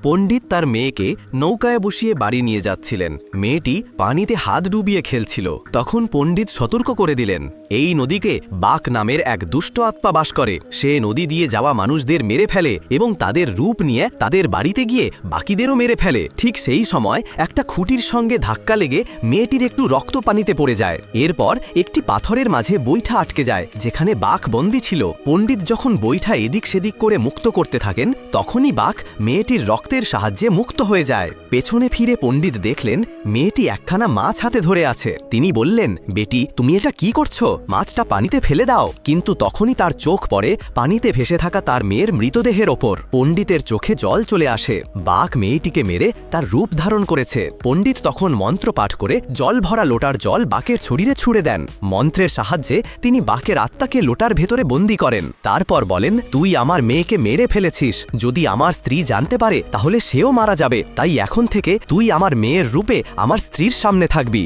পণ্ডিত তার মেয়েকে নৌকায় বসিয়ে বাড়ি নিয়ে যাচ্ছিলেন। মেয়েটি পানিতে হাত ডুবিয়ে খেলছিল। তখন পণ্ডিত সতর্ক করে দিলেন, এই নদীকে বাঘ নামের এক দুষ্ট আত্মা বাস করে। সে নদী দিয়ে যাওয়া মানুষদের মেরে ফেলে এবং তাদের রূপ নিয়ে তাদের বাড়িতে গিয়ে বাকিদেরও মেরে ফেলে। ঠিক সেই সময় একটা খুঁটির সঙ্গে ধাক্কা লেগে মেয়েটির একটু রক্ত পানিতে পড়ে যায়। এরপর একটি পাথরের মাঝে বৈঠা আটকে যায়, যেখানে বাঘ বন্দী ছিল। পণ্ডিত যখন বৈঠা এদিক সেদিক করে মুক্ত করতে থাকেন, তখনই বাঘ মেয়েটির রক্তের সাহায্যে মুক্ত হয়ে যায়। পেছনে ফিরে পণ্ডিত দেখলেন মেয়েটি একখানা মাছ হাতে ধরে আছে। তিনি বললেন, বেটি, তুমি এটা কি করছো? মাছটা পানিতে ফেলে দাও। কিন্তু তখনই তার চোখ পড়ে পানিতে ভেসে থাকা তার মেয়ের মৃতদেহের ওপর। পণ্ডিতের চোখে জল চলে আসে। বাঘ মেয়েটিকে মেরে তার রূপ ধারণ করেছে। পণ্ডিত তখন মন্ত্র পাঠ করে জল ভরা লোটার জল বাঘের শরীরে ছুঁড়ে দেন। মন্ত্রের সাহায্যে তিনি বাঘের আত্মাকে লোটার ভেতরে বন্দী করেন। তারপর বলেন, তুই আমার মেয়েকে মেরে ফেলেছিস। যদি আমার স্ত্রী জানতে পারে তাহলে সেও মারা যাবে। তাই এখন থেকে তুই আমার মেয়ের রূপে আমার স্ত্রীর সামনে থাকবি।